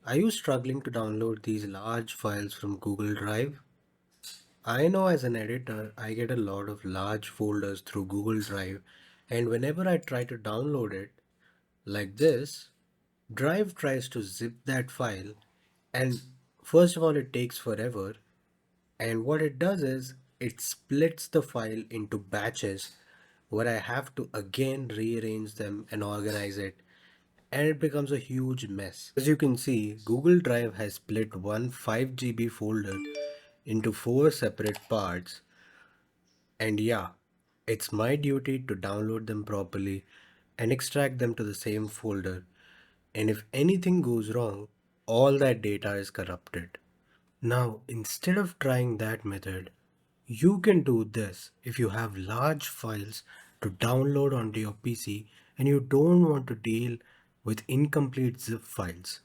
Are you struggling to download these large files from Google Drive? I know as an editor, I get a lot of large folders through Google Drive, and whenever I try to download it, like this, Drive tries to zip that file, and first of all, it takes forever. And what it does is it splits the file into batches where I have to again rearrange them and organize it, and it becomes a huge mess. As you can see, Google Drive has split one 5 GB folder into four separate parts, and yeah, it's my duty to download them properly and extract them to the same folder. And if anything goes wrong, all that data is corrupted. Now, instead of trying that method, you can do this if you have large files to download onto your PC and you don't want to deal with incomplete zip files.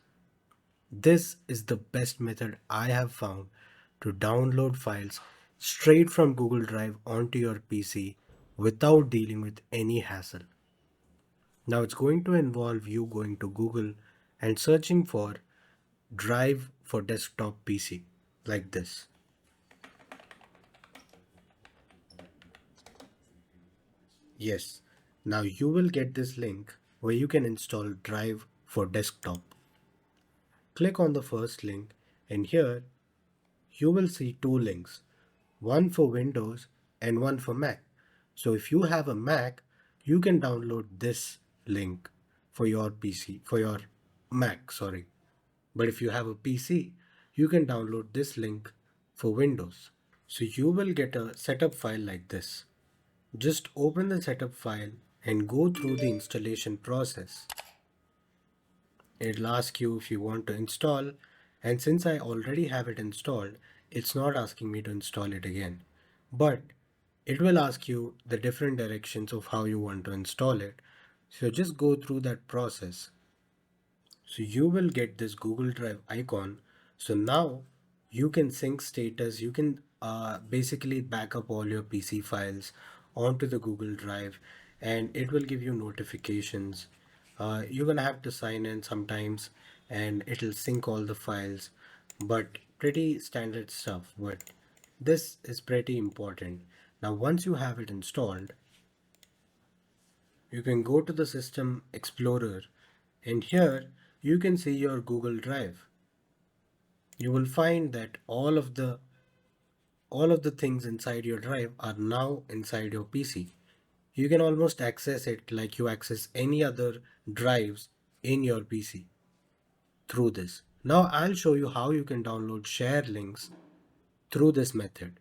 This is the best method I have found to download files straight from Google Drive onto your PC without dealing with any hassle. Now it's going to involve you going to Google and searching for Drive for desktop PC like this. Yes, now you will get this link where you can install Drive for desktop. Click on the first link and here you will see two links, one for Windows and one for Mac. So if you have a Mac, you can download this link for your PC, for your Mac, sorry. But if you have a PC, you can download this link for Windows. So you will get a setup file like this. Just open the setup file and go through the installation process. It'll ask you if you want to install, and since I already have it installed, it's not asking me to install it again. But it will ask you the different directions of how you want to install it. So just go through that process. So you will get this Google Drive icon. So now you can sync status. You can basically back up all your PC files onto the Google Drive, and it will give you notifications. You're gonna have to sign in sometimes, and it'll sync all the files. But pretty standard stuff. But this is pretty important. Now once you have it installed, you can go to the System Explorer, and here you can see your Google Drive. You will find that all of the things inside your drive are now inside your PC. You can almost access it like you access any other drives in your PC through this. Now I'll show you how you can download share links through this method.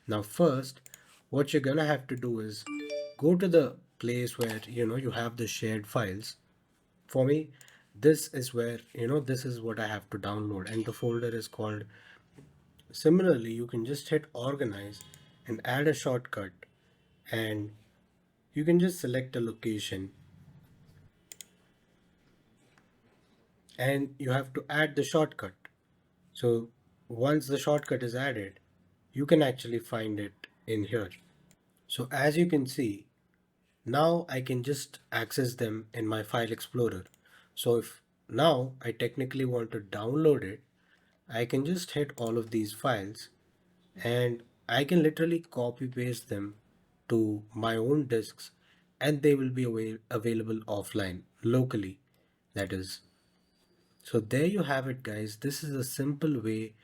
Now first, what you're gonna have to do is go to the place where you have the shared files. For me, this is where this is what I have to download, and the folder is called. Similarly, you can just hit organize and add a shortcut, and you can just select a location and you have to add the shortcut. So once the shortcut is added, you can actually find it in here. So as you can see, now I can just access them in my file explorer. So if now I technically want to download it, I can just hit all of these files and I can literally copy paste them to my own disks, and they will be available offline locally, that is. So there you have it, guys. This is a simple way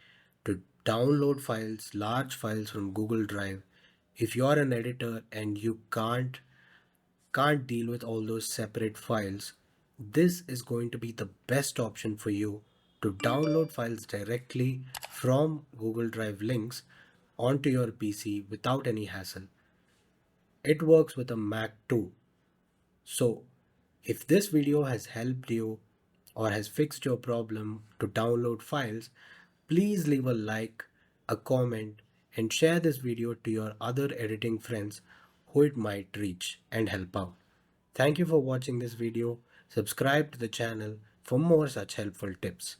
to download files, large files from Google Drive. If you're an editor and you can't deal with all those separate files, this is going to be the best option for you to download files directly from Google Drive links onto your PC without any hassle. It works with a Mac too. So, if this video has helped you or has fixed your problem to download files, please leave a like, a comment, and share this video to your other editing friends who it might reach and help out. Thank you for watching this video. Subscribe to the channel for more such helpful tips.